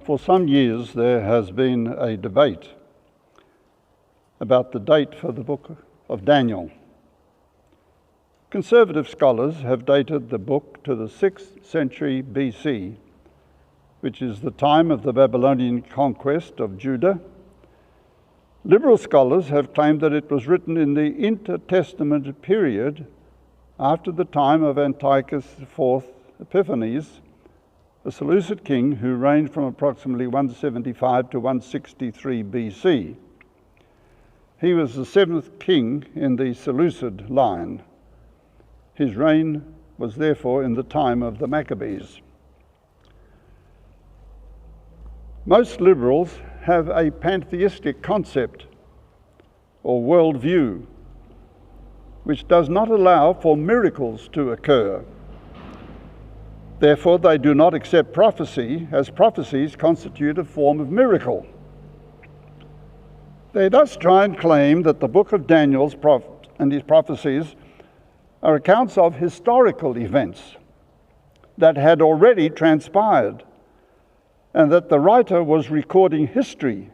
For some years there has been a debate about the date for the book of Daniel. Conservative scholars have dated the book to the 6th century BC, which is the time of the Babylonian conquest of Judah. Liberal scholars have claimed that it was written in the intertestament period after the time of Antiochus IV Epiphanes, a Seleucid king who reigned from approximately 175 to 163 BC. He was the 7th king in the Seleucid line. His reign was therefore in the time of the Maccabees. Most liberals have a pantheistic concept or worldview which does not allow for miracles to occur. Therefore, they do not accept prophecy, as prophecies constitute a form of miracle. They thus try and claim that the book of Daniel and his prophecies are accounts of historical events that had already transpired, and that the writer was recording history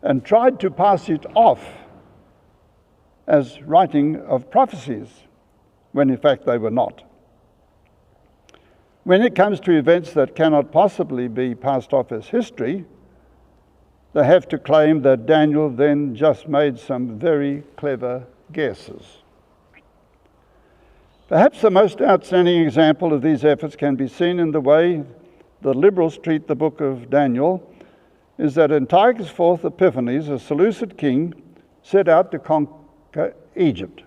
and tried to pass it off as writing of prophecies, when in fact they were not. When it comes to events that cannot possibly be passed off as history, they have to claim that Daniel then just made some very clever guesses. Perhaps the most outstanding example of these efforts can be seen in the way the liberals treat the book of Daniel, is that Antiochus IV Epiphanes, a Seleucid king, set out to conquer Egypt.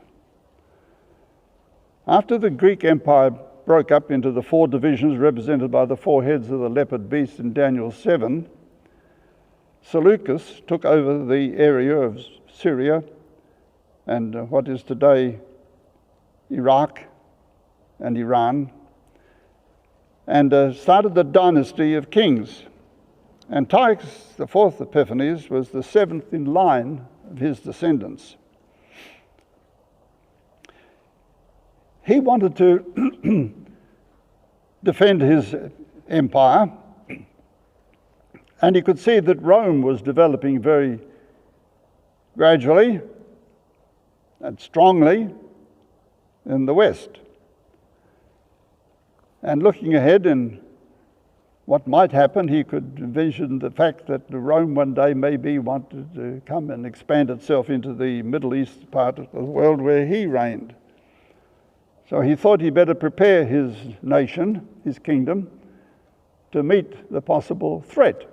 After the Greek Empire broke up into the 4 divisions represented by the 4 heads of the leopard beast in Daniel 7, Seleucus took over the area of Syria and what is today Iraq and Iran, and started the dynasty of kings. Antiochus IV Epiphanes was the 7th in line of his descendants. He wanted to defend his empire, and he could see that Rome was developing very gradually and strongly in the West. And looking ahead in what might happen, he could envision the fact that Rome one day maybe wanted to come and expand itself into the Middle East part of the world where he reigned. So he thought he'd better prepare his nation, his kingdom, to meet the possible threat.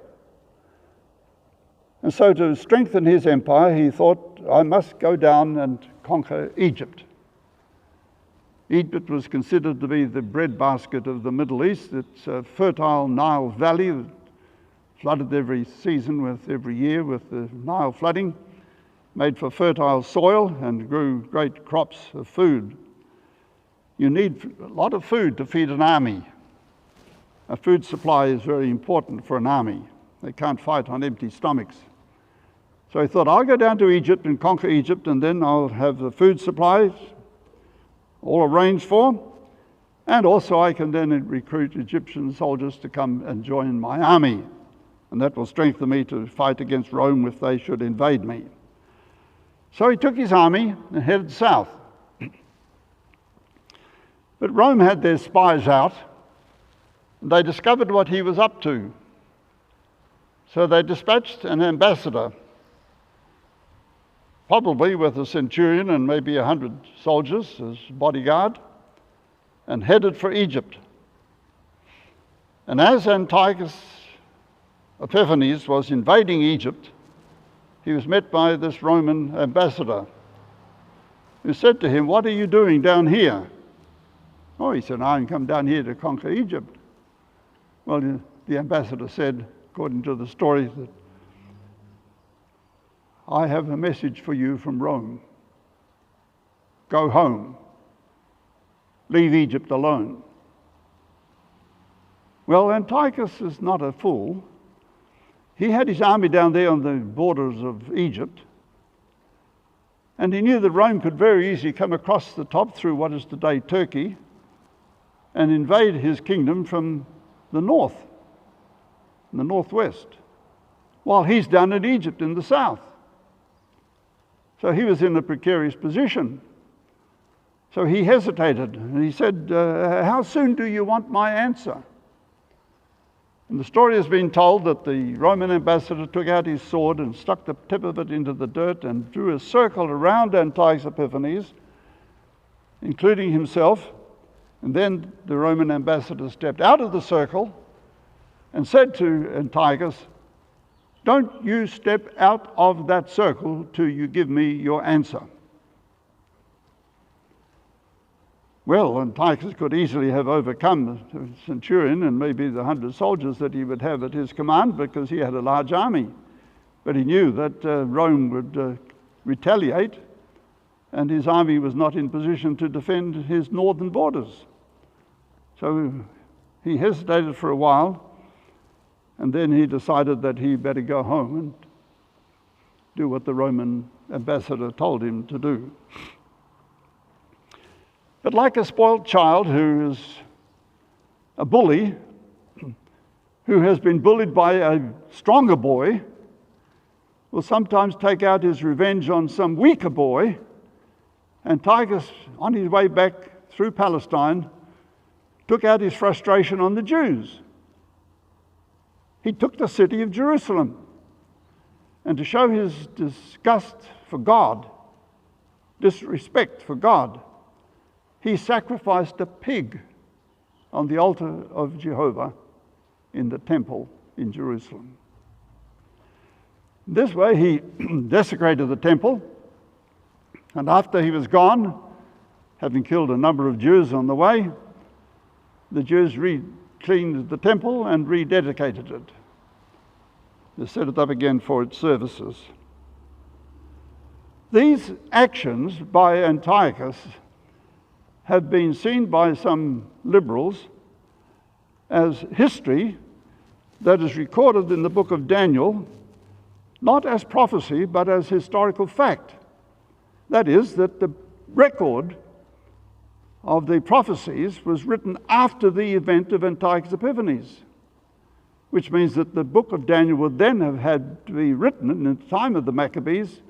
And so to strengthen his empire, he thought, I must go down and conquer Egypt. Egypt was considered to be the breadbasket of the Middle East. It's a fertile Nile valley, flooded every year with the Nile flooding, made for fertile soil and grew great crops of food. You need a lot of food to feed an army. A food supply is very important for an army. They can't fight on empty stomachs. So he thought, I'll go down to Egypt and conquer Egypt, and then I'll have the food supplies all arranged for, and also I can then recruit Egyptian soldiers to come and join my army, and that will strengthen me to fight against Rome if they should invade me. So he took his army and headed south. But Rome had their spies out, and they discovered what he was up to. So they dispatched an ambassador, probably with a centurion and maybe 100 soldiers as bodyguard, and headed for Egypt. And as Antiochus Epiphanes was invading Egypt, he was met by this Roman ambassador who said to him, what are you doing down here? Oh, he said, I'm come down here to conquer Egypt. Well, the ambassador said, according to the story, that I have a message for you from Rome. Go home. Leave Egypt alone. Well, Antiochus is not a fool. He had his army down there on the borders of Egypt, and he knew that Rome could very easily come across the top through what is today Turkey and invade his kingdom from the north. in the northwest, while he's down in Egypt in the south. So he was in a precarious position. So he hesitated, and he said, how soon do you want my answer? And the story has been told that the Roman ambassador took out his sword and stuck the tip of it into the dirt and drew a circle around Antiochus Epiphanes, including himself. And then the Roman ambassador stepped out of the circle and said to Antiochus, don't you step out of that circle till you give me your answer. Well, Antiochus could easily have overcome the centurion and maybe the 100 soldiers that he would have at his command, because he had a large army. But he knew that Rome would retaliate, and his army was not in position to defend his northern borders. So he hesitated for a while, and then he decided that he better go home and do what the Roman ambassador told him to do. But like a spoilt child who is a bully, who has been bullied by a stronger boy, will sometimes take out his revenge on some weaker boy, Antiochus, on his way back through Palestine, took out his frustration on the Jews. He took the city of Jerusalem, and to show his disgust for God, disrespect for God, he sacrificed a pig on the altar of Jehovah in the temple in Jerusalem. This way he desecrated the temple, and after he was gone, having killed a number of Jews on the way, the Jews cleaned the temple and rededicated it. They set it up again for its services. These actions by Antiochus have been seen by some liberals as history that is recorded in the book of Daniel, not as prophecy, but as historical fact. That is, that the record of the prophecies was written after the event of Antiochus Epiphanes, which means that the book of Daniel would then have had to be written in the time of the Maccabees,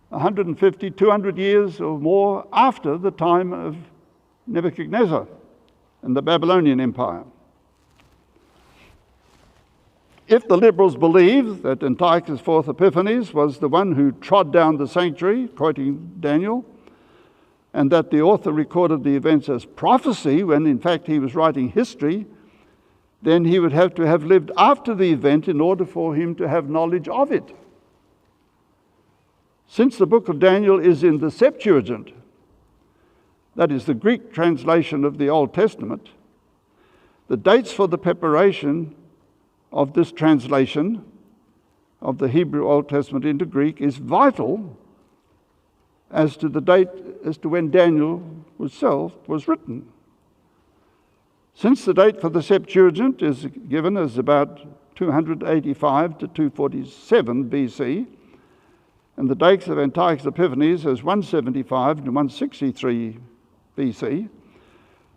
150, 200 years or more after the time of Nebuchadnezzar and the Babylonian Empire. If the liberals believe that Antiochus IV Epiphanes was the one who trod down the sanctuary, quoting Daniel, and that the author recorded the events as prophecy when in fact he was writing history, then he would have to have lived after the event in order for him to have knowledge of it. Since the book of Daniel is in the Septuagint, that is the Greek translation of the Old Testament, the dates for the preparation of this translation of the Hebrew Old Testament into Greek is vital as to the date as to when Daniel itself was written. Since the date for the Septuagint is given as about 285 to 247 BC, and the dates of Antiochus Epiphanes as 175 to 163 BC,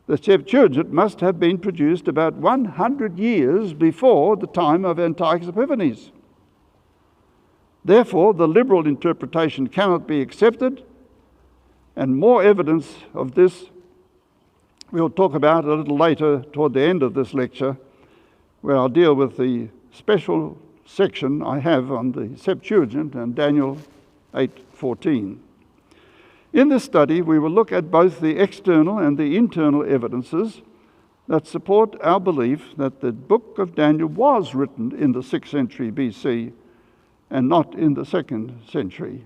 the Septuagint must have been produced about 100 years before the time of Antiochus Epiphanes. Therefore, the liberal interpretation cannot be accepted, and more evidence of this we'll talk about a little later toward the end of this lecture, where I'll deal with the special section I have on the Septuagint and Daniel 8:14. In this study, we will look at both the external and the internal evidences that support our belief that the book of Daniel was written in the 6th century BC and not in the 2nd century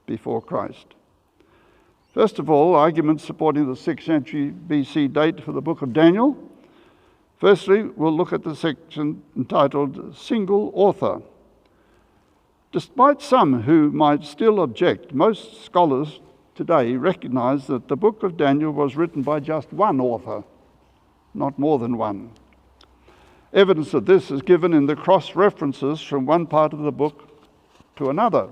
before Christ. First of all, arguments supporting the 6th century BC date for the book of Daniel. Firstly, we'll look at the section entitled Single Author. Despite some who might still object, most scholars today recognize that the book of Daniel was written by just one author, not more than one. Evidence of this is given in the cross-references from one part of the book to another.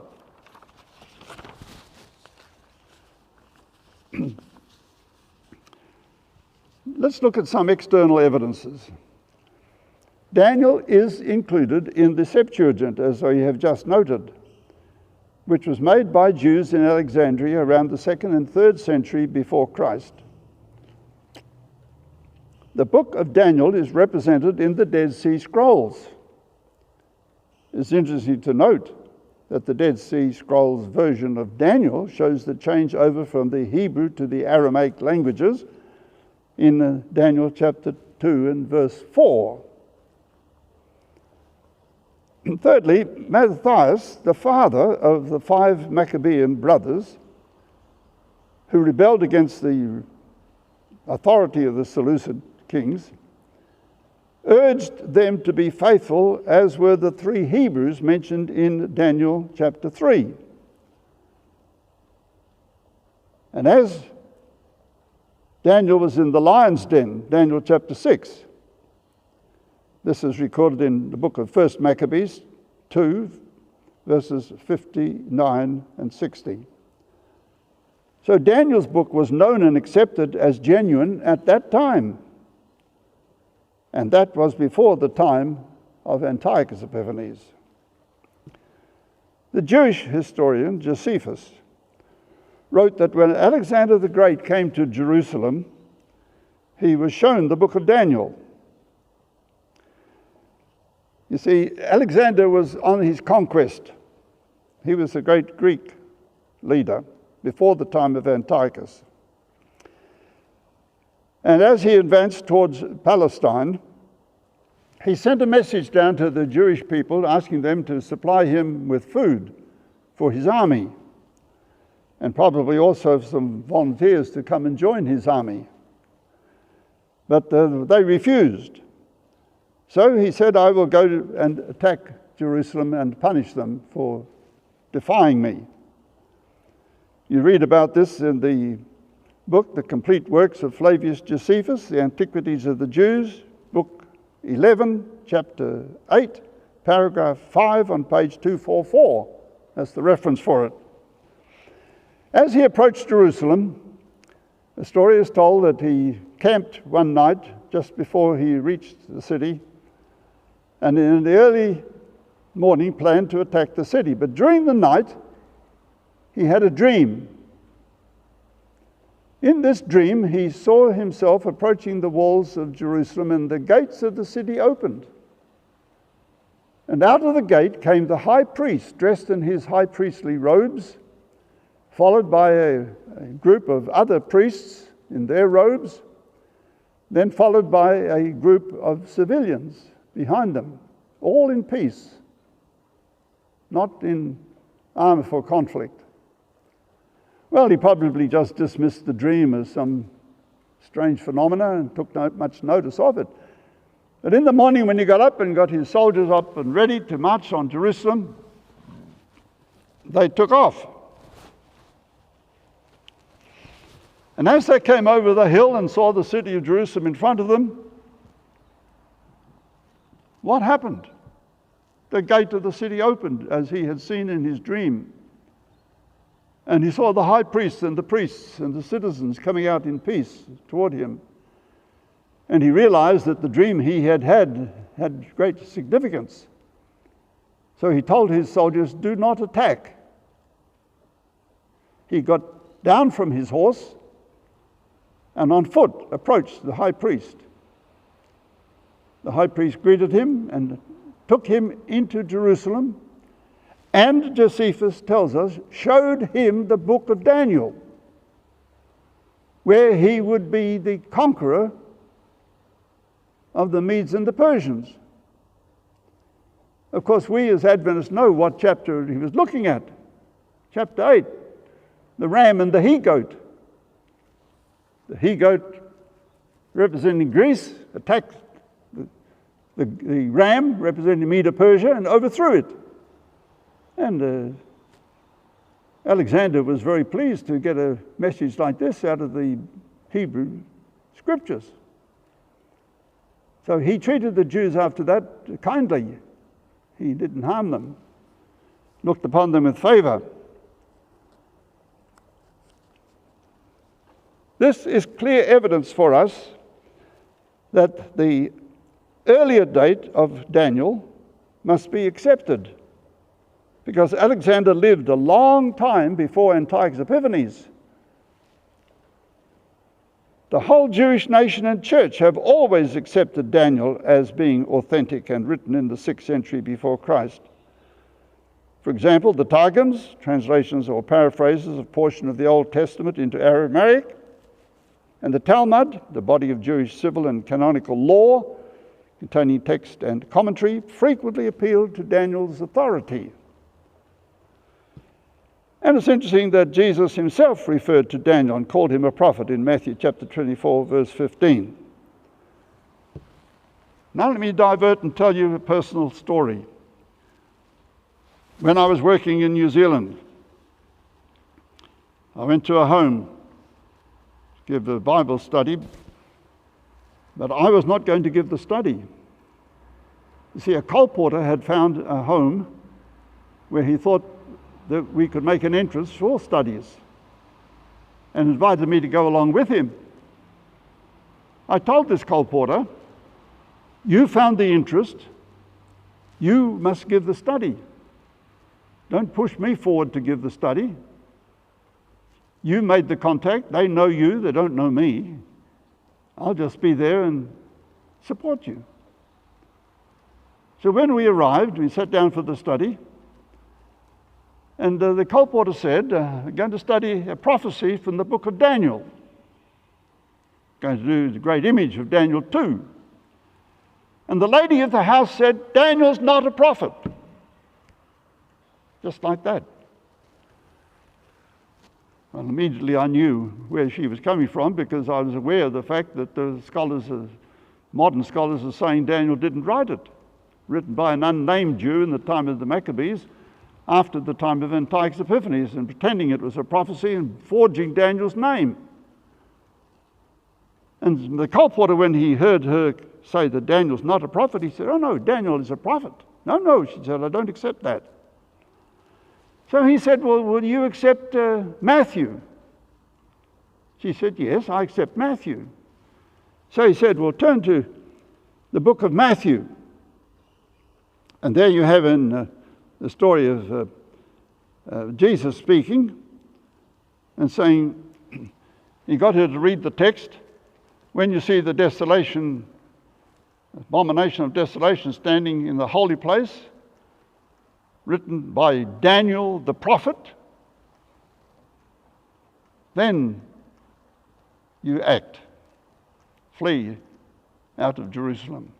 Let's look at some external evidences. Daniel is included in the Septuagint, as we have just noted, which was made by Jews in Alexandria around the 2nd and 3rd century before Christ. The book of Daniel is represented in the Dead Sea Scrolls. It's interesting to note that the Dead Sea Scrolls version of Daniel shows the change over from the Hebrew to the Aramaic languages in Daniel chapter 2 and verse 4. And thirdly, Matthias, the father of the 5 Maccabean brothers who rebelled against the authority of the Seleucid kings, urged them to be faithful, as were the 3 Hebrews mentioned in Daniel chapter 3. And as Daniel was in the lion's den, Daniel chapter 6, this is recorded in the book of 1 Maccabees 2, verses 59 and 60. So Daniel's book was known and accepted as genuine at that time. And that was before the time of Antiochus Epiphanes. The Jewish historian Josephus wrote that when Alexander the Great came to Jerusalem, he was shown the book of Daniel. You see, Alexander was on his conquest. He was a great Greek leader before the time of Antiochus. And as he advanced towards Palestine, he sent a message down to the Jewish people asking them to supply him with food for his army, and probably also some volunteers to come and join his army. But they refused. So he said, I will go and attack Jerusalem and punish them for defying me. You read about this in the book, The Complete Works of Flavius Josephus, The Antiquities of the Jews, book 11, chapter 8, paragraph 5 on page 244. That's the reference for it. As he approached Jerusalem, the story is told that he camped one night just before he reached the city, and in the early morning planned to attack the city. But during the night, he had a dream. In this dream, he saw himself approaching the walls of Jerusalem, and the gates of the city opened. And out of the gate came the high priest, dressed in his high priestly robes, followed by a group of other priests in their robes, then followed by a group of civilians behind them, all in peace, not in armor for conflict. Well, he probably just dismissed the dream as some strange phenomena and took not much notice of it. But in the morning, when he got up and got his soldiers up and ready to march on Jerusalem, they took off. And as they came over the hill and saw the city of Jerusalem in front of them, what happened? The gate of the city opened, as he had seen in his dream. And he saw the high priest and the priests and the citizens coming out in peace toward him. And he realized that the dream he had great significance. So he told his soldiers, do not attack. He got down from his horse and on foot approached the high priest. The high priest greeted him and took him into Jerusalem, and Josephus tells us, showed him the book of Daniel, where he would be the conqueror of the Medes and the Persians. Of course, we as Adventists know what chapter he was looking at. Chapter 8, the ram and the he-goat. The he-goat, representing Greece, attacked the ram, representing Medo Persia, and overthrew it. And Alexander was very pleased to get a message like this out of the Hebrew scriptures. So he treated the Jews after that kindly. He didn't harm them, looked upon them with favor. This is clear evidence for us that the earlier date of Daniel must be accepted, because Alexander lived a long time before Antiochus Epiphanes. The whole Jewish nation and church have always accepted Daniel as being authentic and written in the 6th century before Christ. For example, the Targums, translations or paraphrases of portion of the Old Testament into Aramaic, and the Talmud, the body of Jewish civil and canonical law, containing text and commentary, frequently appealed to Daniel's authority. And it's interesting that Jesus himself referred to Daniel and called him a prophet in Matthew chapter 24, verse 15. Now let me divert and tell you a personal story. When I was working in New Zealand, I went to a home to give a Bible study, but I was not going to give the study. You see, a colporteur had found a home where he thought that we could make an entrance for studies and invited me to go along with him. I told this colporteur, you found the interest, you must give the study. Don't push me forward to give the study. You made the contact, they know you, they don't know me. I'll just be there and support you. So when we arrived, we sat down for the study, and the colporteur said, we're going to study a prophecy from the book of Daniel. Going to do the great image of Daniel 2. And the lady of the house said, Daniel's not a prophet. Just like that. Well, immediately I knew where she was coming from, because I was aware of the fact that the scholars, modern scholars, are saying Daniel didn't write it. Written by an unnamed Jew in the time of the Maccabees, after the time of Antiochus Epiphanes, and pretending it was a prophecy and forging Daniel's name. And the colporteur, when he heard her say that Daniel's not a prophet, he said, oh no, Daniel is a prophet. No, she said, I don't accept that. So he said, well, will you accept Matthew? She said, yes, I accept Matthew. So he said, well, turn to the book of Matthew. And there you have in the story of Jesus speaking and saying, he got her to read the text. When you see the desolation, abomination of desolation standing in the holy place, written by Daniel the prophet, then you act, flee out of Jerusalem.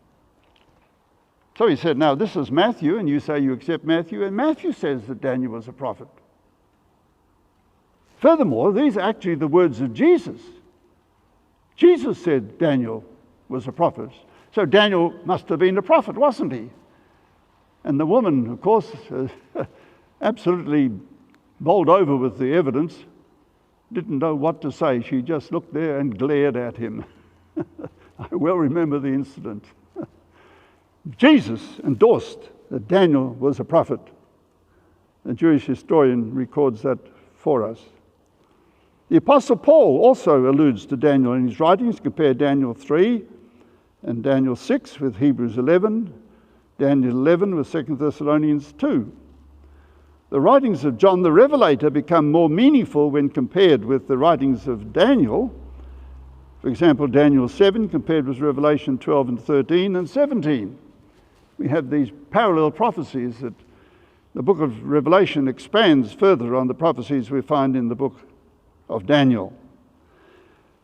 So he said, now this is Matthew, and you say you accept Matthew, and Matthew says that Daniel was a prophet. Furthermore, these are actually the words of Jesus. Jesus said Daniel was a prophet. So Daniel must have been a prophet, wasn't he? And the woman, of course, absolutely bowled over with the evidence, didn't know what to say. She just looked there and glared at him. I well remember the incident. Jesus endorsed that Daniel was a prophet. The Jewish historian records that for us. The Apostle Paul also alludes to Daniel in his writings. Compare Daniel 3 and Daniel 6 with Hebrews 11, Daniel 11 with 2 Thessalonians 2. The writings of John the Revelator become more meaningful when compared with the writings of Daniel. For example, Daniel 7 compared with Revelation 12 and 13 and 17. We have these parallel prophecies that the book of Revelation expands further on the prophecies we find in the book of Daniel.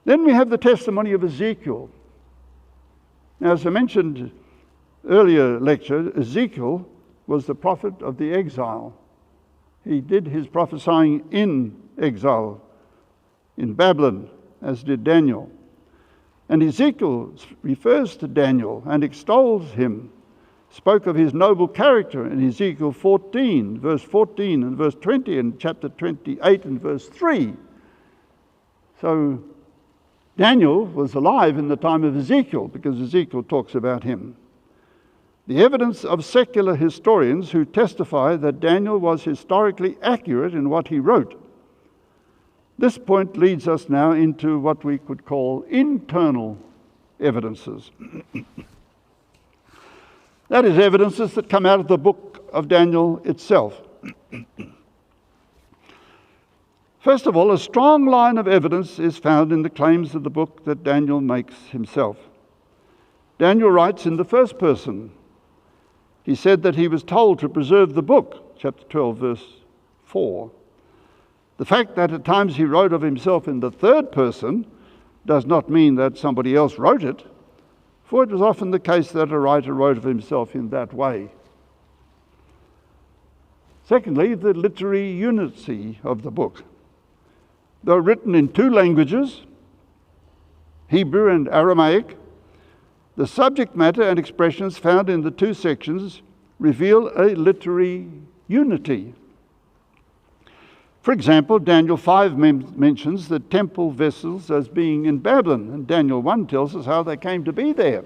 Then we have the testimony of Ezekiel. Now, as I mentioned earlier lecture, Ezekiel was the prophet of the exile. He did his prophesying in exile in Babylon, as did Daniel. And Ezekiel refers to Daniel and extols him, spoke of his noble character in Ezekiel 14, verse 14 and verse 20, and chapter 28 and verse 3. So Daniel was alive in the time of Ezekiel because Ezekiel talks about him. The evidence of secular historians who testify that Daniel was historically accurate in what he wrote. This point leads us now into what we could call internal evidences. That is evidences that come out of the book of Daniel itself. First of all, a strong line of evidence is found in the claims of the book that Daniel makes himself. Daniel writes in the first person. He said that he was told to preserve the book, chapter 12, verse 4. The fact that at times he wrote of himself in the third person does not mean that somebody else wrote it, for it was often the case that a writer wrote of himself in that way. Secondly, the literary unity of the book. Though written in two languages, Hebrew and Aramaic, the subject matter and expressions found in the two sections reveal a literary unity. For example, Daniel 5 mentions the temple vessels as being in Babylon, and Daniel 1 tells us how they came to be there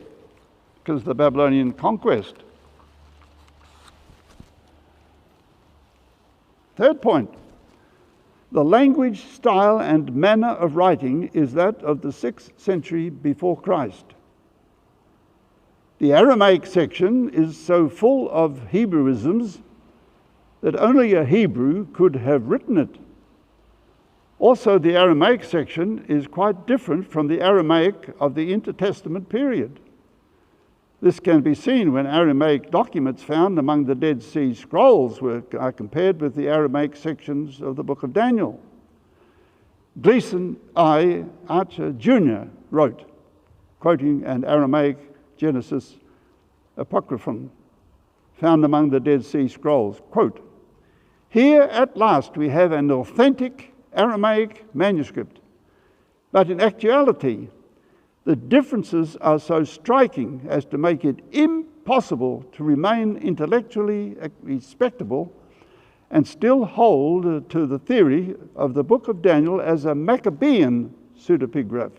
because of the Babylonian conquest. Third point, the language, style, and manner of writing is that of the 6th century before Christ. The Aramaic section is so full of Hebrewisms that only a Hebrew could have written it. Also, the Aramaic section is quite different from the Aramaic of the Intertestament period. This can be seen when Aramaic documents found among the Dead Sea Scrolls are compared with the Aramaic sections of the book of Daniel. Gleason I. Archer Jr. wrote, quoting an Aramaic Genesis apocryphon found among the Dead Sea Scrolls, quote, "Here at last we have an authentic Aramaic manuscript, but in actuality the differences are so striking as to make it impossible to remain intellectually respectable and still hold to the theory of the book of Daniel as a Maccabean pseudepigraph."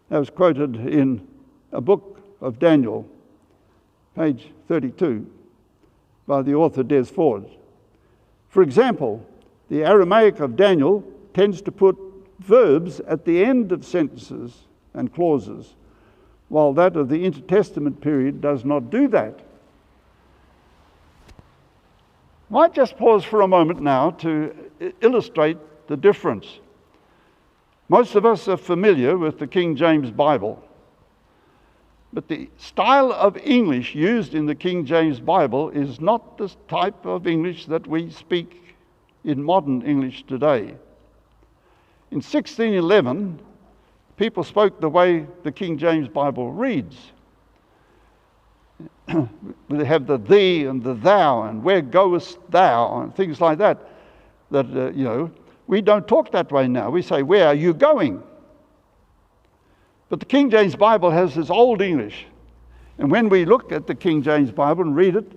That was quoted in a book of Daniel, page 32, by the author Des Ford. For example, the Aramaic of Daniel tends to put verbs at the end of sentences and clauses, while that of the Intertestament period does not do that. I might just pause for a moment now to illustrate the difference. Most of us are familiar with the King James Bible, but the style of English used in the King James Bible is not the type of English that we speak in modern English today. In 1611, people spoke the way the King James Bible reads. They have the thee and the thou and where goest thou and things like that. We don't talk that way now. We say, where are you going? But the King James Bible has this old English. And when we look at the King James Bible and read it,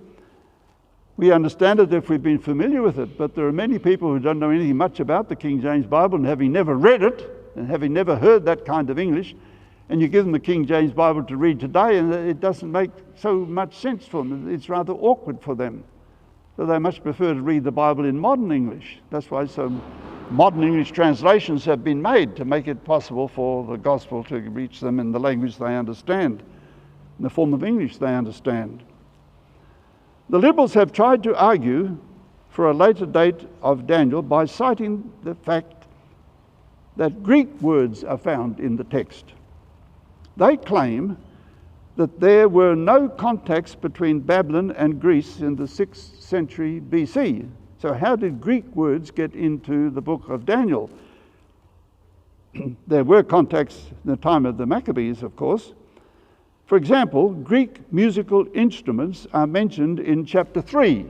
we understand it if we've been familiar with it. But there are many people who don't know anything much about the King James Bible, and having never read it, and having never heard that kind of English, and you give them the King James Bible to read today, and it doesn't make so much sense for them. It's rather awkward for them. So they much prefer to read the Bible in modern English. That's why some modern English translations have been made to make it possible for the gospel to reach them in the language they understand, in the form of English they understand. The liberals have tried to argue for a later date of Daniel by citing the fact that Greek words are found in the text. They claim that there were no contacts between Babylon and Greece in the 6th century BC. So how did Greek words get into the book of Daniel? There were contacts in the time of the Maccabees, of course. For example, Greek musical instruments are mentioned in chapter 3.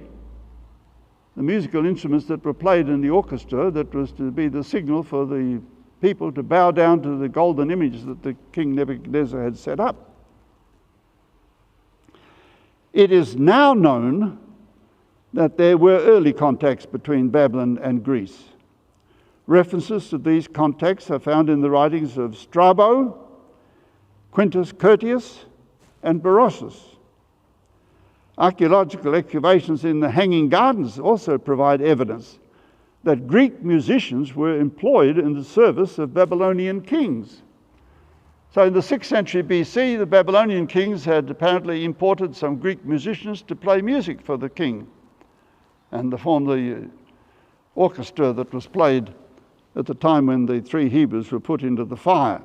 The musical instruments that were played in the orchestra that was to be the signal for the people to bow down to the golden image that the king Nebuchadnezzar had set up. It is now known that there were early contacts between Babylon and Greece. References to these contacts are found in the writings of Strabo, Quintus Curtius, and Berosus. Archaeological excavations in the Hanging Gardens also provide evidence that Greek musicians were employed in the service of Babylonian kings. So in the 6th century BC, the Babylonian kings had apparently imported some Greek musicians to play music for the king and to form the orchestra that was played at the time when the 3 Hebrews were put into the fire.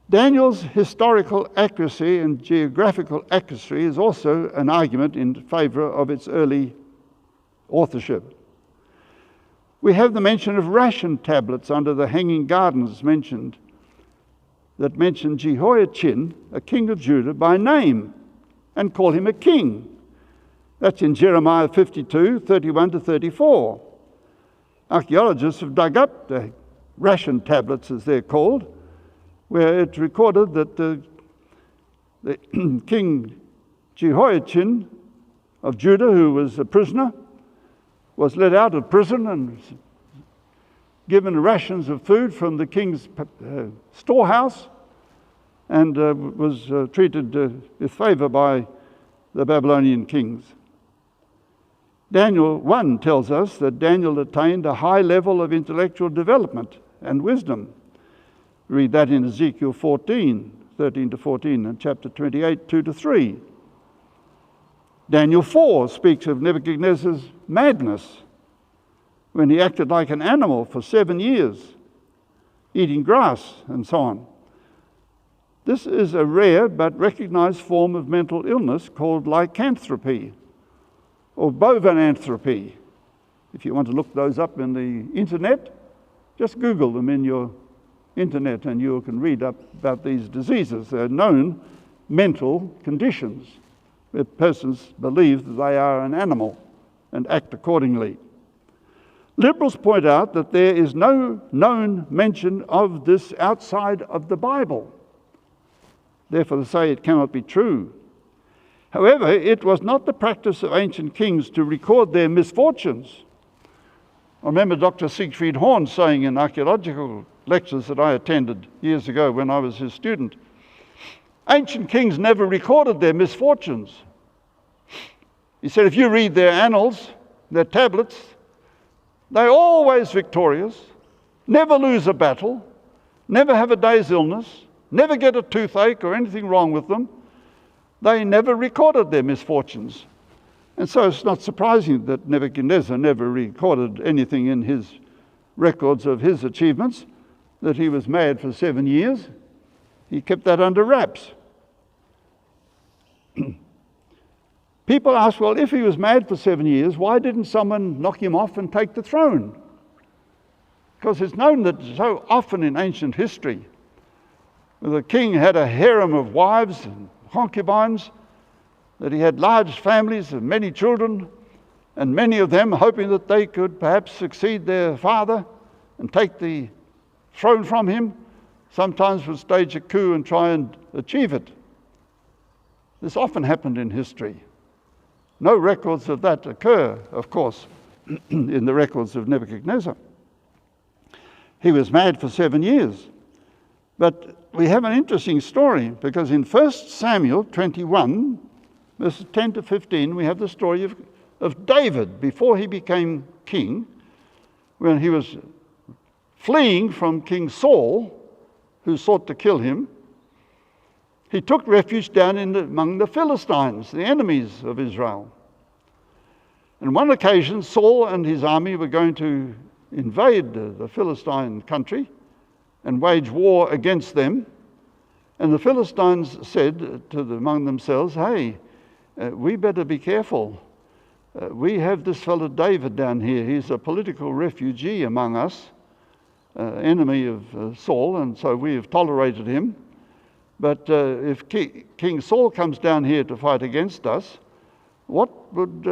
Daniel's historical accuracy and geographical accuracy is also an argument in favour of its early authorship. We have the mention of ration tablets under the Hanging Gardens that mention Jehoiachin, a king of Judah, by name and call him a king. That's in Jeremiah 52, 31 to 34. Archaeologists have dug up the ration tablets, as they're called, where it's recorded that the King Jehoiachin of Judah, who was a prisoner, was let out of prison and given rations of food from the king's storehouse, and was treated with favour by the Babylonian kings. Daniel 1 tells us that Daniel attained a high level of intellectual development and wisdom. Read that in Ezekiel 14, 13 to 14, and chapter 28, 2 to 3. Daniel 4 speaks of Nebuchadnezzar's madness when he acted like an animal for 7 years, eating grass and so on. This is a rare but recognized form of mental illness called lycanthropy or bovinanthropy. If you want to look those up in the internet, just Google them in your internet and you can read up about these diseases. They're known mental conditions where persons believe that they are an animal and act accordingly. Liberals point out that there is no known mention of this outside of the Bible. Therefore, they say it cannot be true. However, it was not the practice of ancient kings to record their misfortunes. I remember Dr. Siegfried Horn saying in archaeological lectures that I attended years ago when I was his student, ancient kings never recorded their misfortunes. He said if you read their annals, their tablets, they're always victorious, never lose a battle, never have a day's illness, never get a toothache or anything wrong with them. They never recorded their misfortunes. And so it's not surprising that Nebuchadnezzar never recorded anything in his records of his achievements, that he was mad for 7 years. He kept that under wraps. People ask, well, if he was mad for 7 years, why didn't someone knock him off and take the throne? Because it's known that so often in ancient history, the king had a harem of wives and concubines, that he had large families and many children, and many of them hoping that they could perhaps succeed their father and take the throne from him, sometimes would stage a coup and try and achieve it. This often happened in history. No records of that occur, of course, in the records of Nebuchadnezzar. He was mad for 7 years. But we have an interesting story, because in 1 Samuel 21, verses 10 to 15, we have the story of David before he became king, when he was fleeing from King Saul, who sought to kill him. He took refuge down among the Philistines, the enemies of Israel. On one occasion, Saul and his army were going to invade the Philistine country and wage war against them. And the Philistines said among themselves, hey, we better be careful. We have this fellow David down here. He's a political refugee among us, enemy of Saul, and so we have tolerated him. But if King Saul comes down here to fight against us, what would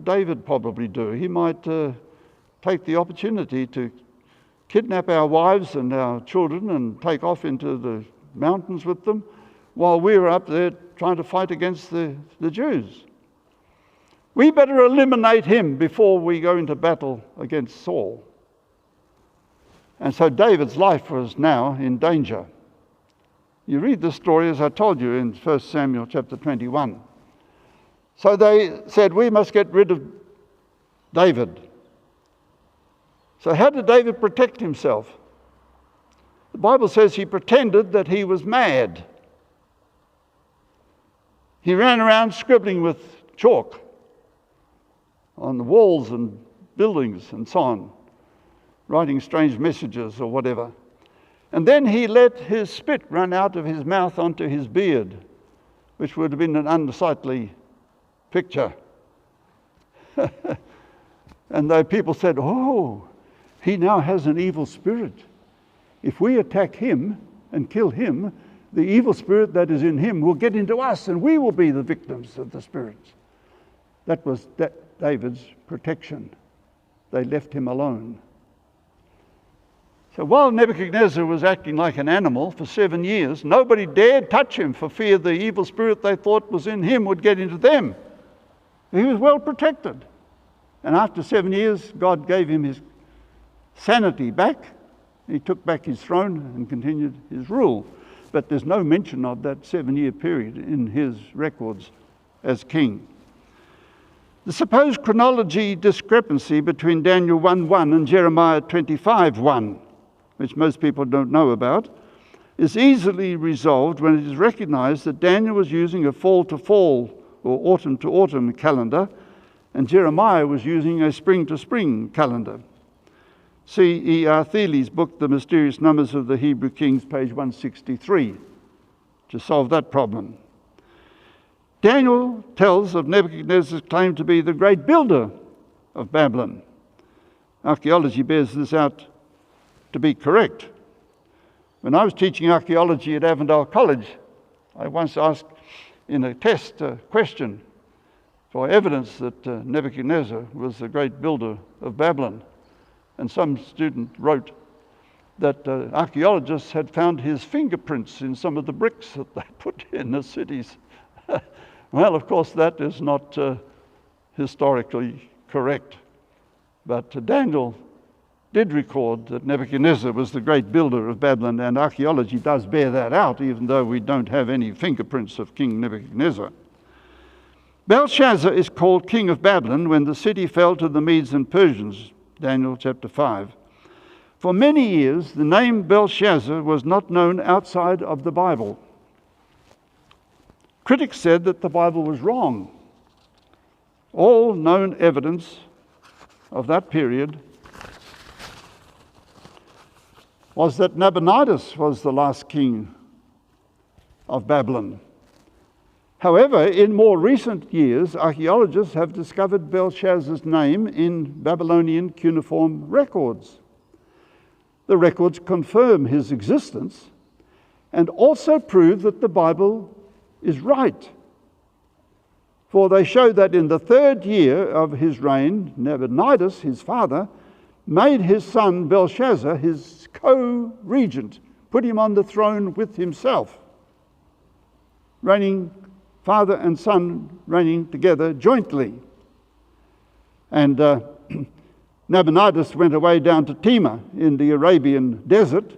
David probably do? He might take the opportunity to kidnap our wives and our children and take off into the mountains with them while we're up there trying to fight against the Jews. We better eliminate him before we go into battle against Saul. And so David's life was now in danger. You read the story, as I told you, in 1 Samuel chapter 21. So they said, we must get rid of David. So how did David protect himself? The Bible says he pretended that he was mad. He ran around scribbling with chalk on the walls and buildings and so on, writing strange messages or whatever. And then he let his spit run out of his mouth onto his beard, which would have been an unsightly picture. And the people said, "Oh, he now has an evil spirit. If we attack him and kill him, the evil spirit that is in him will get into us and we will be the victims of the spirits." That was David's protection. They left him alone. So while Nebuchadnezzar was acting like an animal for 7 years, nobody dared touch him for fear the evil spirit they thought was in him would get into them. He was well protected. And after 7 years, God gave him his sanity back. He took back his throne and continued his rule. But there's no mention of that 7-year period in his records as king. The supposed chronology discrepancy between Daniel 1:1 and Jeremiah 25:1, which most people don't know about, is easily resolved when it is recognized that Daniel was using a fall-to-fall or autumn-to-autumn calendar, and Jeremiah was using a spring-to-spring calendar. See E.R. Thiele's book, The Mysterious Numbers of the Hebrew Kings, page 163, to solve that problem. Daniel tells of Nebuchadnezzar's claim to be the great builder of Babylon. Archaeology bears this out to be correct. When I was teaching archaeology at Avondale College, I once asked in a test a question for evidence that Nebuchadnezzar was the great builder of Babylon. And some student wrote that archaeologists had found his fingerprints in some of the bricks that they put in the cities. Well, of course, that is not historically correct. But Daniel did record that Nebuchadnezzar was the great builder of Babylon, and archaeology does bear that out, even though we don't have any fingerprints of King Nebuchadnezzar. Belshazzar is called king of Babylon when the city fell to the Medes and Persians, Daniel chapter 5. For many years, the name Belshazzar was not known outside of the Bible. Critics said that the Bible was wrong. All known evidence of that period was that Nabonidus was the last king of Babylon. However, in more recent years, archaeologists have discovered Belshazzar's name in Babylonian cuneiform records. The records confirm his existence and also prove that the Bible is right. For they show that in the 3rd year of his reign, Nabonidus, his father, made his son Belshazzar his co-regent, put him on the throne with himself, reigning father and son reigning together jointly. And Nabonidus went away down to Tema in the Arabian desert,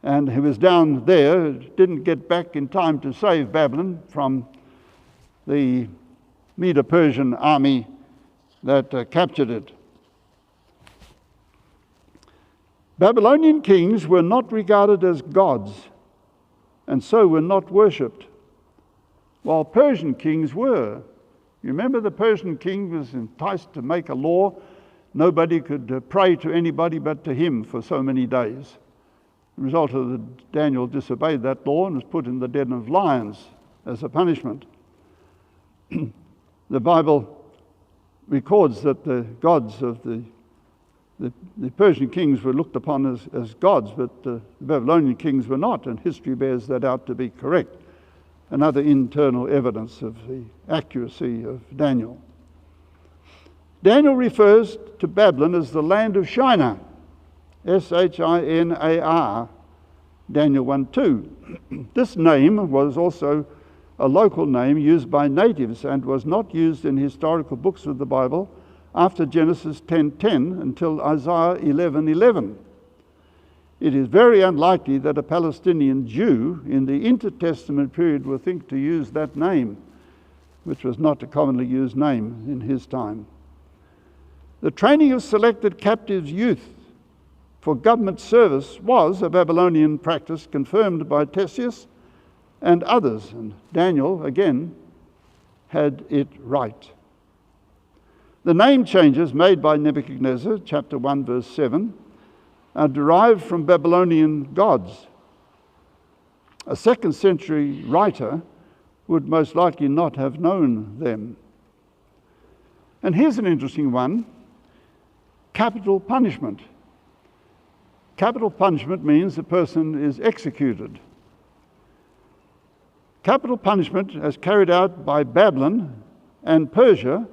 and he was down there, didn't get back in time to save Babylon from the Medo-Persian army that captured it. Babylonian kings were not regarded as gods, and so were not worshipped, while Persian kings were. You remember the Persian king was enticed to make a law. Nobody could pray to anybody but to him for so many days. The result of that, Daniel disobeyed that law and was put in the den of lions as a punishment. The Bible records that the gods of the Persian kings were looked upon as gods, but the Babylonian kings were not, and history bears that out to be correct. Another internal evidence of the accuracy of Daniel. Daniel refers to Babylon as the land of Shinar, Shinar, Daniel 1:2. This name was also a local name used by natives and was not used in historical books of the Bible after Genesis 10:10 until Isaiah 11:11. It is very unlikely that a Palestinian Jew in the intertestament period will think to use that name, which was not a commonly used name in his time. The training of selected captives youth for government service was a Babylonian practice confirmed by Ctesias and others, and Daniel, again, had it right. The name changes made by Nebuchadnezzar, chapter 1, verse 7, are derived from Babylonian gods. A 2nd century writer would most likely not have known them. And here's an interesting one: capital punishment. Capital punishment means a person is executed. Capital punishment, as carried out by Babylon and Persia,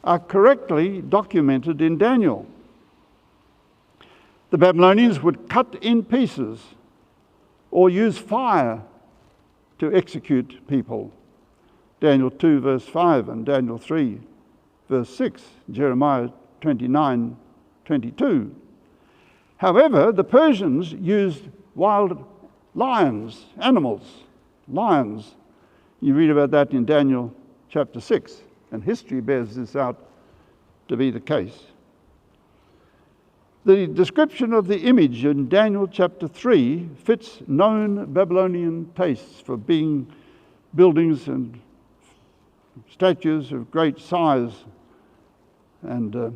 are correctly documented in Daniel. The Babylonians would cut in pieces or use fire to execute people. Daniel 2, verse 5, and Daniel 3, verse 6, Jeremiah 29, 22. However, the Persians used wild lions, lions. You read about that in Daniel chapter 6, and history bears this out to be the case. The description of the image in Daniel chapter 3 fits known Babylonian tastes for being buildings and statues of great size and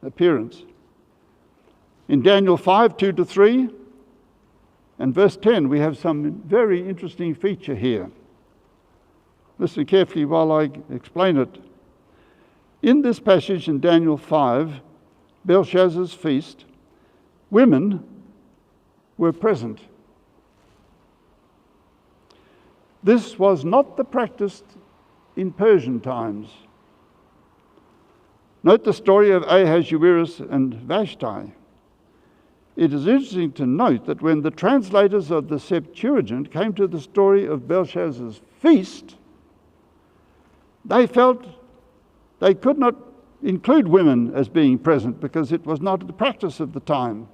appearance. In Daniel 5, 2-3, and verse 10, we have some very interesting feature here. Listen carefully while I explain it. In this passage in Daniel 5, Belshazzar's feast, women were present. This was not the practice in Persian times. Note the story of Ahasuerus and Vashti. It is interesting to note that when the translators of the Septuagint came to the story of Belshazzar's feast, they felt they could not include women as being present because it was not the practice of the time.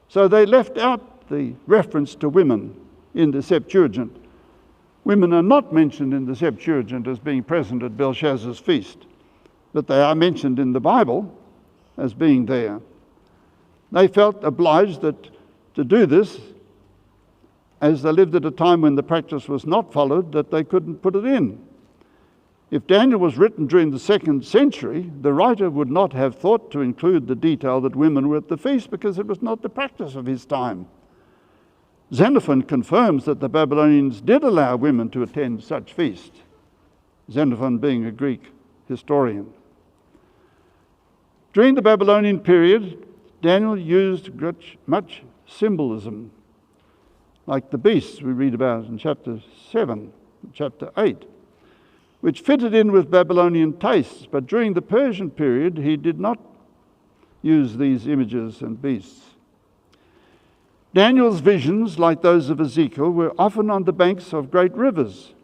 So they left out the reference to women in the Septuagint. Women are not mentioned in the Septuagint as being present at Belshazzar's feast, but they are mentioned in the Bible as being there. They felt obliged to do this, as they lived at a time when the practice was not followed, that they couldn't put it in. If Daniel was written during the 2nd century, the writer would not have thought to include the detail that women were at the feast because it was not the practice of his time. Xenophon confirms that the Babylonians did allow women to attend such feasts, Xenophon being a Greek historian. During the Babylonian period, Daniel used much symbolism, like the beasts we read about in chapter 7, chapter 8, which fitted in with Babylonian tastes. But during the Persian period, he did not use these images and beasts. Daniel's visions, like those of Ezekiel, were often on the banks of great rivers.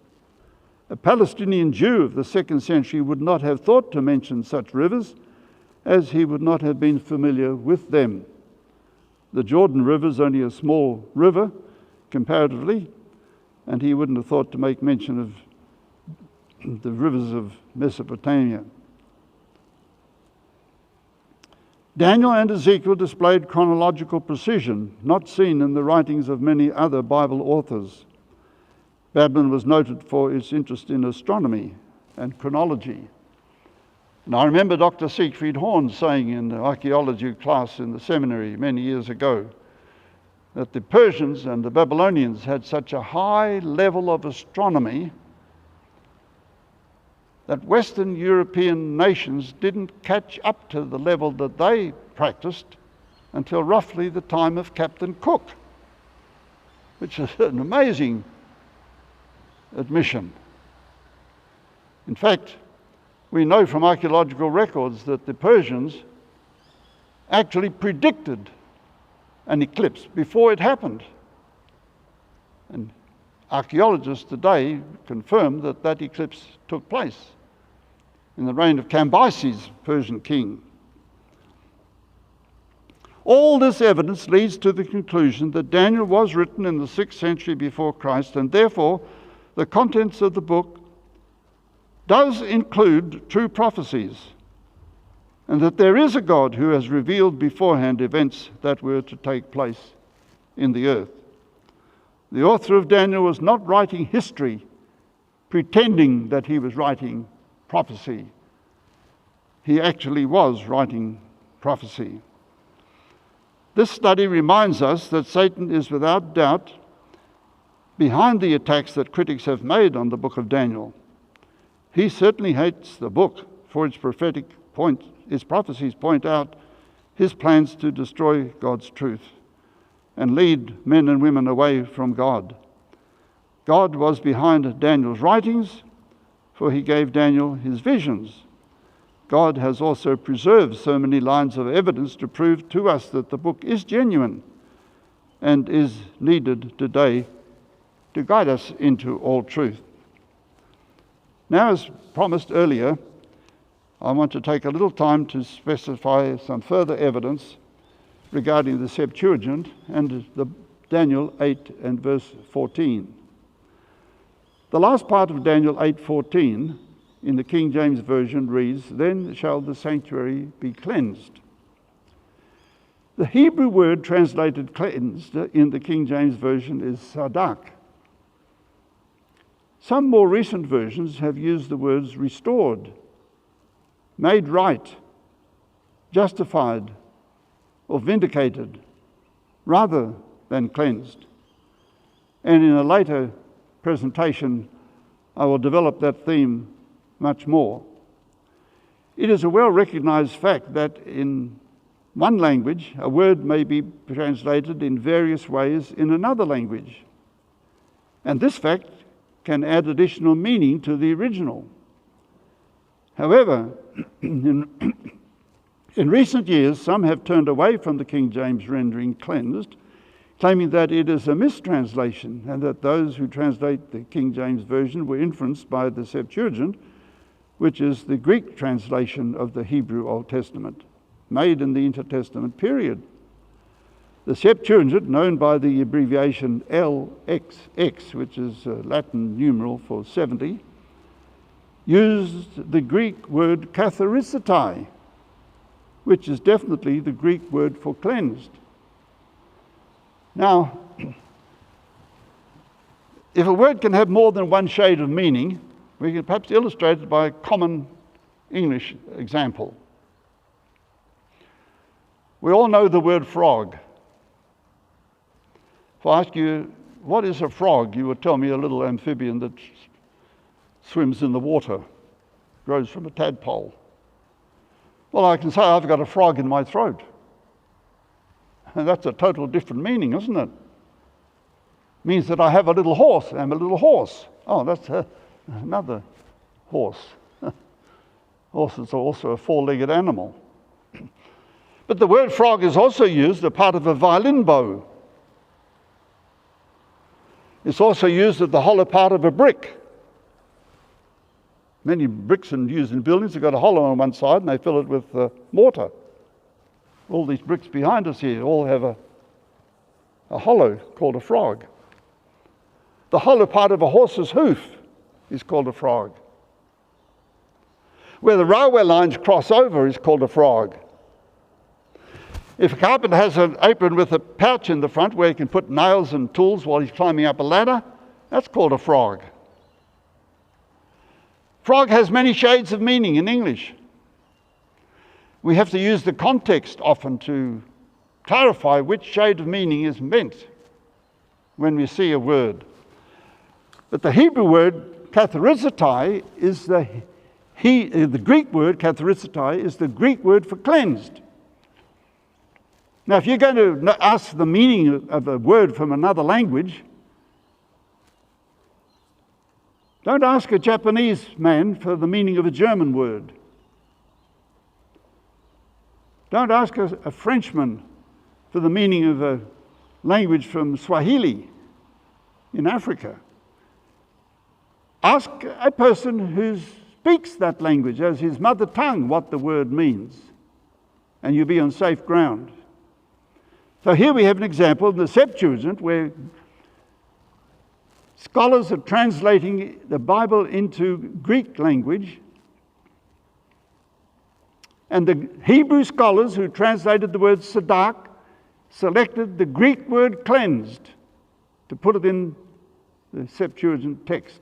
A Palestinian Jew of the 2nd century would not have thought to mention such rivers, as he would not have been familiar with them. The Jordan River is only a small river, comparatively, and he wouldn't have thought to make mention of the rivers of Mesopotamia. Daniel and Ezekiel displayed chronological precision, not seen in the writings of many other Bible authors. Babylon was noted for its interest in astronomy and chronology. And I remember Dr. Siegfried Horn saying in the archaeology class in the seminary many years ago that the Persians and the Babylonians had such a high level of astronomy that Western European nations didn't catch up to the level that they practiced until roughly the time of Captain Cook, which is an amazing admission. In fact, we know from archaeological records that the Persians actually predicted an eclipse before it happened. And archaeologists today confirm that that eclipse took place in the reign of Cambyses, Persian king. All this evidence leads to the conclusion that Daniel was written in the 6th century before Christ, and therefore the contents of the book does include true prophecies. and that there is a God who has revealed beforehand events that were to take place in the earth. The author of Daniel was not writing history, pretending that he was writing prophecy. He actually was writing prophecy. This study reminds us that Satan is without doubt behind the attacks that critics have made on the book of Daniel. He certainly hates the book for its prophecies point out his plans to destroy God's truth and lead men and women away from God. God was behind Daniel's writings, for he gave Daniel his visions. God has also preserved so many lines of evidence to prove to us that the book is genuine and is needed today to guide us into all truth. Now, as promised earlier, I want to take a little time to specify some further evidence regarding the Septuagint and the Daniel 8 and verse 14. The last part of Daniel 8:14 in the King James Version reads, "Then shall the sanctuary be cleansed." The Hebrew word translated cleansed in the King James Version is sadak. Some more recent versions have used the words restored, made right, justified, or vindicated, rather than cleansed. And in a later presentation, I will develop that theme much more. It is a well-recognized fact that in one language, a word may be translated in various ways in another language. And this fact can add additional meaning to the original. However, in recent years, some have turned away from the King James rendering cleansed, claiming that it is a mistranslation and that those who translate the King James Version were influenced by the Septuagint, which is the Greek translation of the Hebrew Old Testament, made in the intertestament period. The Septuagint, known by the abbreviation LXX, which is a Latin numeral for 70, used the Greek word katharisitai, which is definitely the Greek word for cleansed. Now, if a word can have more than one shade of meaning, we can perhaps illustrate it by a common English example. We all know the word frog. If I ask you, what is a frog? You would tell me a little amphibian that swims in the water, grows from a tadpole. Well, I can say I've got a frog in my throat. And that's a total different meaning, isn't it? It means that I have a little horse. I'm a little horse. Oh, that's another horse. Horses are also a four-legged animal. But the word frog is also used as part of a violin bow. It's also used as the hollow part of a brick. Many bricks used in buildings have got a hollow on one side and they fill it with mortar. All these bricks behind us here all have a hollow called a frog. The hollow part of a horse's hoof is called a frog. Where the railway lines cross over is called a frog. If a carpenter has an apron with a pouch in the front where he can put nails and tools while he's climbing up a ladder, that's called a frog. Frog has many shades of meaning in English. We have to use the context often to clarify which shade of meaning is meant when we see a word. But the Hebrew word katharisitai is the Greek word katharisitai is the Greek word for cleansed. Now, if you're going to ask the meaning of a word from another language, don't ask a Japanese man for the meaning of a German word. Don't ask a Frenchman for the meaning of a language from Swahili in Africa. Ask a person who speaks that language as his mother tongue what the word means, and you'll be on safe ground. So here we have an example in the Septuagint where scholars are translating the Bible into Greek language And the Hebrew scholars who translated the word sadak selected the Greek word cleansed to put it in the Septuagint text.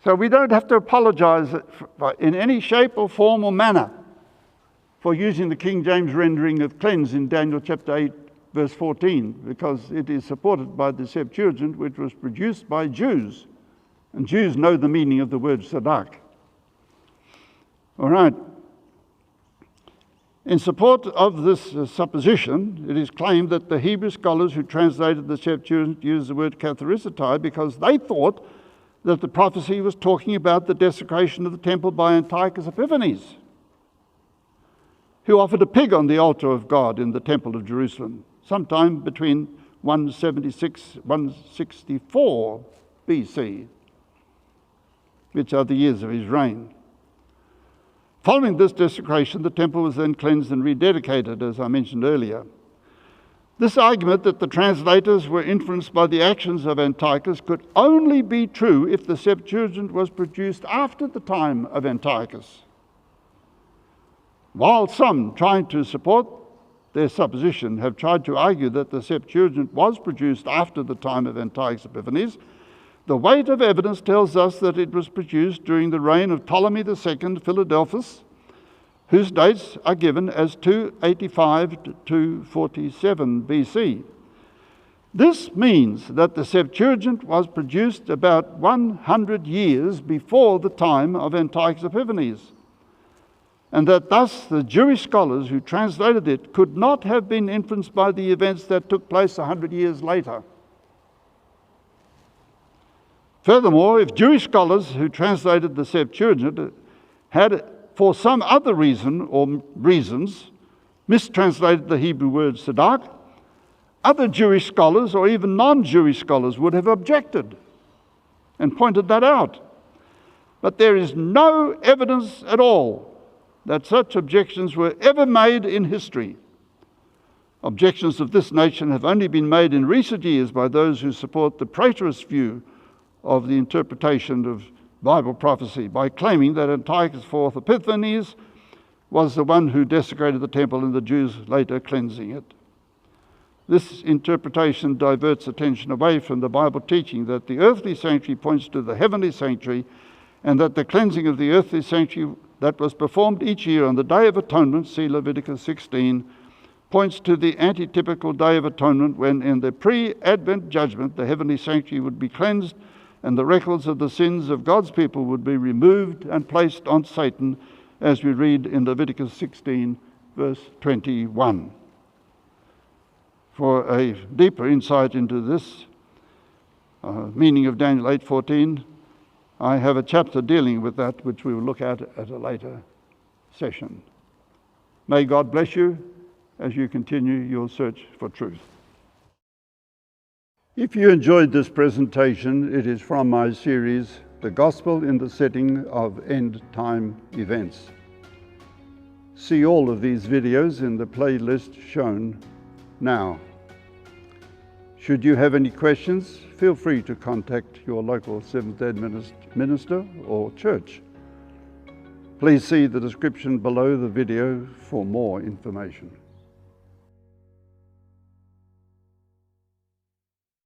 So we don't have to apologize in any shape or form or manner for using the King James rendering of cleanse in Daniel chapter 8, verse 14, because it is supported by the Septuagint, which was produced by Jews. And Jews know the meaning of the word sadak. All right. In support of this supposition, it is claimed that the Hebrew scholars who translated the Septuagint used the word katharisitai because they thought that the prophecy was talking about the desecration of the temple by Antiochus Epiphanes, who offered a pig on the altar of God in the temple of Jerusalem, sometime between 176 and 164 BC, which are the years of his reign. Following this desecration, the temple was then cleansed and rededicated, as I mentioned earlier. This argument that the translators were influenced by the actions of Antiochus could only be true if the Septuagint was produced after the time of Antiochus. While some, trying to support their supposition, have tried to argue that the Septuagint was produced after the time of Antiochus Epiphanes, the weight of evidence tells us that it was produced during the reign of Ptolemy II Philadelphus, whose dates are given as 285 to 247 BC. This means that the Septuagint was produced about 100 years before the time of Antiochus Epiphanes, and that thus the Jewish scholars who translated it could not have been influenced by the events that took place 100 years later. Furthermore, if Jewish scholars who translated the Septuagint had, for some other reason or reasons, mistranslated the Hebrew word sadak, other Jewish scholars or even non-Jewish scholars would have objected and pointed that out. But there is no evidence at all that such objections were ever made in history. Objections of this nature have only been made in recent years by those who support the preterist view of the interpretation of Bible prophecy by claiming that Antiochus IV Epiphanes was the one who desecrated the temple and the Jews later cleansing it. This interpretation diverts attention away from the Bible teaching that the earthly sanctuary points to the heavenly sanctuary, and that the cleansing of the earthly sanctuary that was performed each year on the Day of Atonement, see Leviticus 16, points to the antitypical Day of Atonement when in the pre-Advent judgment the heavenly sanctuary would be cleansed and the records of the sins of God's people would be removed and placed on Satan, as we read in Leviticus 16, verse 21. For a deeper insight into this meaning of Daniel 8:14, I have a chapter dealing with that, which we will look at a later session. May God bless you as you continue your search for truth. If you enjoyed this presentation, it is from my series, The Gospel in the Setting of End Time Events. See all of these videos in the playlist shown now. Should you have any questions, feel free to contact your local Seventh-day Adventist minister or church. Please see the description below the video for more information.